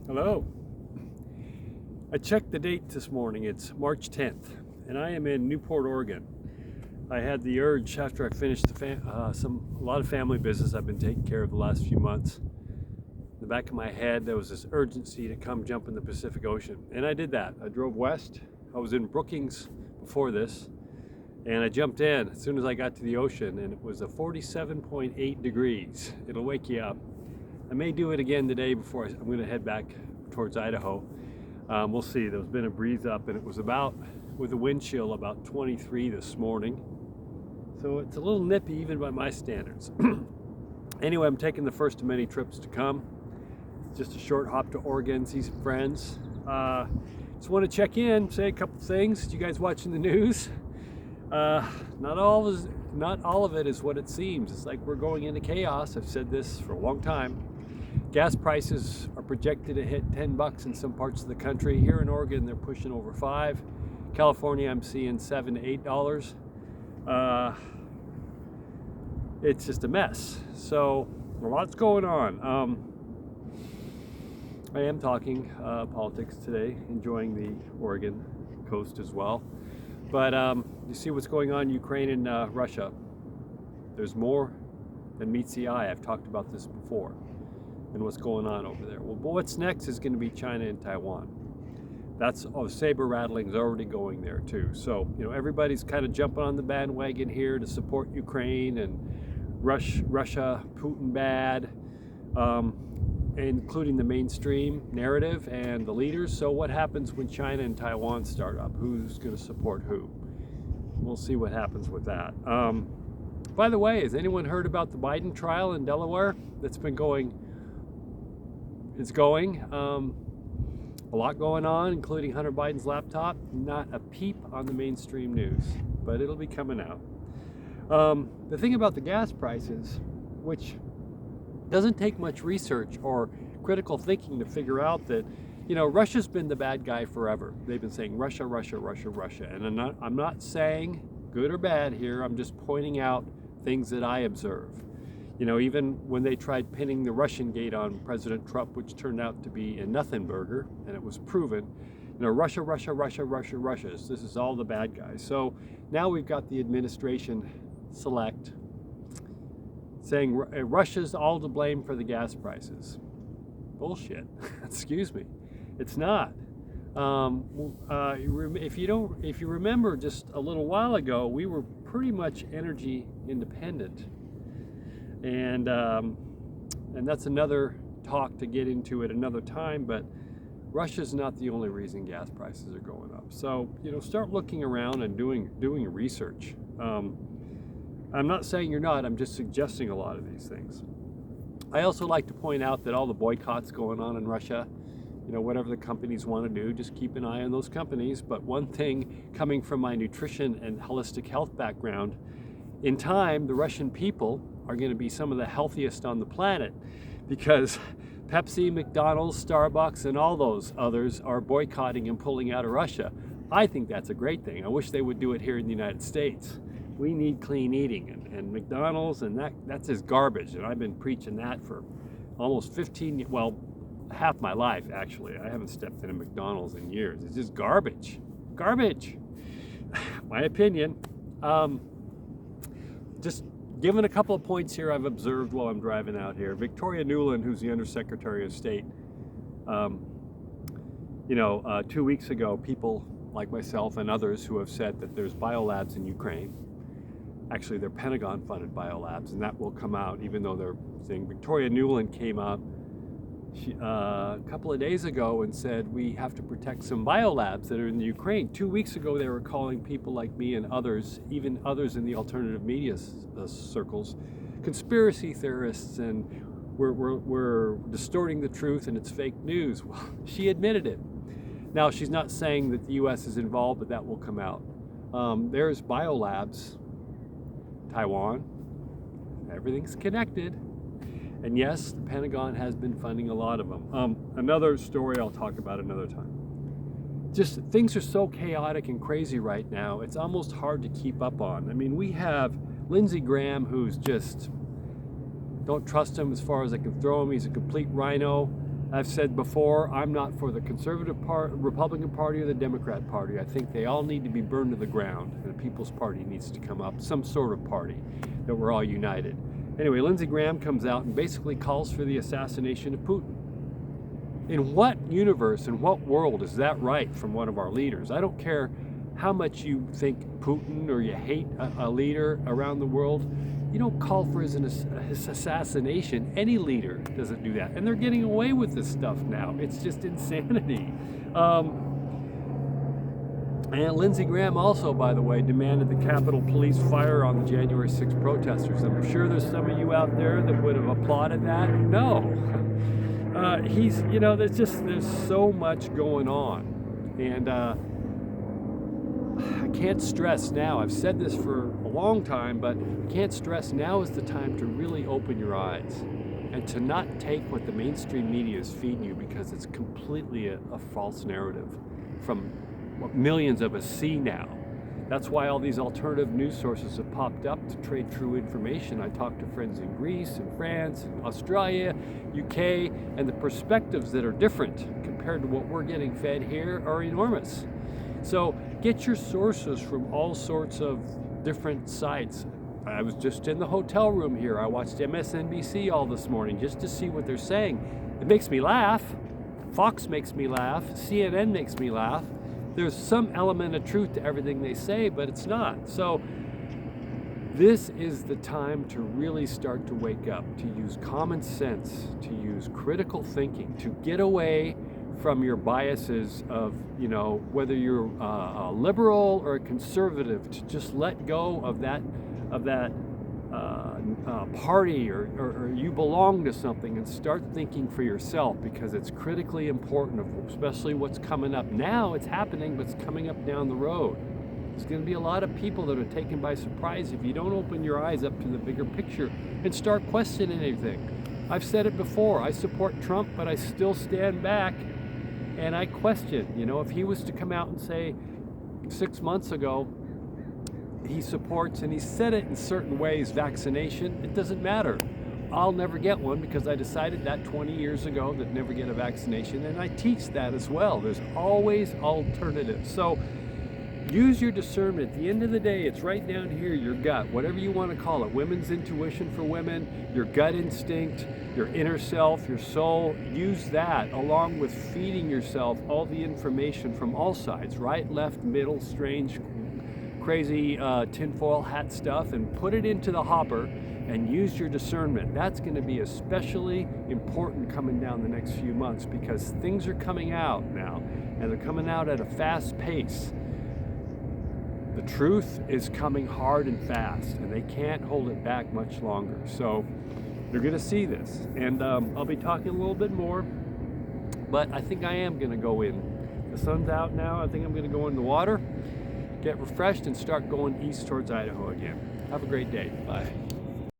Hello. I checked the date this morning. It's March 10th, and I am in Newport, Oregon. I had the urge after I finished a lot of family business I've been taking care of the last few months. In the back of my head, there was this urgency to come jump in the Pacific Ocean, and I did that. I drove west. I was in Brookings before this, and I jumped in as soon as I got to the ocean, and it was a 47.8 degrees. It'll wake you up. I may do it again today before I'm going to head back towards Idaho. We'll see. There's been a breeze up, and it was with a wind chill, about 23 this morning. So it's a little nippy even by my standards. Anyway, I'm taking the first of many trips to come. Just a short hop to Oregon, see some friends. Just want to check in, say a couple things. You guys watching the news? Not all of it is what it seems. It's like we're going into chaos. I've said this for a long time. Gas prices are projected to hit $10 in some parts of the country. Here in Oregon, they're pushing over $5. California, I'm seeing $7 to $8. It's just a mess. So a lot's going on. I am talking politics today, enjoying the Oregon coast as well. But you see what's going on in Ukraine and Russia. There's more than meets the eye. I've talked about this before. And what's going on over there. Well, what's next is going to be China and Taiwan. Saber rattling's already going there too. So, everybody's kind of jumping on the bandwagon here to support Ukraine and Russia, Putin bad, including the mainstream narrative and the leaders. So what happens when China and Taiwan start up? Who's going to support who? We'll see what happens with that. By the way, has anyone heard about the Biden trial in Delaware that's been going? It's going. A lot going on, including Hunter Biden's laptop. Not a peep on the mainstream news, but it'll be coming out. The thing about the gas prices, which doesn't take much research or critical thinking to figure out that, Russia's been the bad guy forever. They've been saying Russia, Russia, Russia, Russia. And I'm not saying good or bad here. I'm just pointing out things that I observe. Even when they tried pinning the Russian gate on President Trump, which turned out to be a nothing burger, and it was proven, Russia, Russia, Russia, Russia, Russia. This is all the bad guys. So now we've got the administration select saying Russia's all to blame for the gas prices. Bullshit. Excuse me. It's not. If you remember, just a little while ago, we were pretty much energy independent. And that's another talk to get into at another time, but Russia's not the only reason gas prices are going up. So, start looking around and doing research. I'm not saying you're not, I'm just suggesting a lot of these things. I also like to point out that all the boycotts going on in Russia, whatever the companies want to do, just keep an eye on those companies. But one thing, coming from my nutrition and holistic health background, in time, the Russian people are going to be some of the healthiest on the planet because Pepsi, McDonald's, Starbucks, and all those others are boycotting and pulling out of Russia. I think that's a great thing. I wish they would do it here in the United States. We need clean eating, and McDonald's, and that's just garbage. And I've been preaching that for almost half my life, actually. I haven't stepped in a McDonald's in years. It's just garbage. Garbage. My opinion. Just given a couple of points here I've observed while I'm driving out here. Victoria Nuland, who's the Undersecretary of State, 2 weeks ago, people like myself and others who have said that there's biolabs in Ukraine. Actually, they're Pentagon-funded biolabs, and that will come out, even though they're saying Victoria Nuland came out a couple of days ago and said we have to protect some biolabs that are in the Ukraine. 2 weeks ago, they were calling people like me and others, even others in the alternative media circles, conspiracy theorists, and we're distorting the truth and it's fake news. Well, she admitted it. Now, she's not saying that the U.S. is involved, but that will come out. There's biolabs, Taiwan, everything's connected. And yes, the Pentagon has been funding a lot of them. Another story I'll talk about another time. Just things are so chaotic and crazy right now, it's almost hard to keep up on. I mean, we have Lindsey Graham, who's just, don't trust him as far as I can throw him. He's a complete rhino. I've said before, I'm not for the Republican Party or the Democrat Party. I think they all need to be burned to the ground, and the People's Party needs to come up, some sort of party that we're all united. Anyway, Lindsey Graham comes out and basically calls for the assassination of Putin. In what universe, in what world is that right from one of our leaders? I don't care how much you think Putin or you hate a leader around the world. You don't call for his assassination. Any leader doesn't do that. And they're getting away with this stuff now. It's just insanity. And Lindsey Graham also, by the way, demanded the Capitol Police fire on the January 6th protesters. I'm sure there's some of you out there that would have applauded that. No. There's so much going on. And I can't stress now, I've said this for a long time, but I can't stress now is the time to really open your eyes and to not take what the mainstream media is feeding you, because it's completely a false narrative from what millions of us see now. That's why all these alternative news sources have popped up to trade true information. I talk to friends in Greece and France and Australia, UK, and the perspectives that are different compared to what we're getting fed here are enormous. So get your sources from all sorts of different sites. I was just in the hotel room here. I watched MSNBC all this morning just to see what they're saying. It makes me laugh. Fox makes me laugh. CNN makes me laugh. There's some element of truth to everything they say, but it's not. So this is the time to really start to wake up, to use common sense, to use critical thinking, to get away from your biases of, whether you're a liberal or a conservative, to just let go of that party or you belong to something and start thinking for yourself, because it's critically important, especially what's coming up now. It's happening, but it's coming up down the road. There's going to be a lot of people that are taken by surprise if you don't open your eyes up to the bigger picture and start questioning anything. I've said it before, I support Trump, but I still stand back and I question, if he was to come out and say 6 months ago he supports, and he said it in certain ways, vaccination, it doesn't matter. I'll never get one because I decided that 20 years ago that never get a vaccination, and I teach that as well. There's always alternatives. So use your discernment. At the end of the day, it's right down here, your gut, whatever you want to call it, women's intuition for women, your gut instinct, your inner self, your soul. Use that along with feeding yourself all the information from all sides, right, left, middle, strange, crazy tinfoil hat stuff, and put it into the hopper and use your discernment. That's going to be especially important coming down the next few months, because things are coming out now, and they're coming out at a fast pace. The truth is coming hard and fast, and they can't hold it back much longer. So you're going to see this, and I'll be talking a little bit more, but I think I am going to go in. The sun's out now. I think I'm going to go in the water, get refreshed, and start going east towards Idaho again. Have a great day. Bye.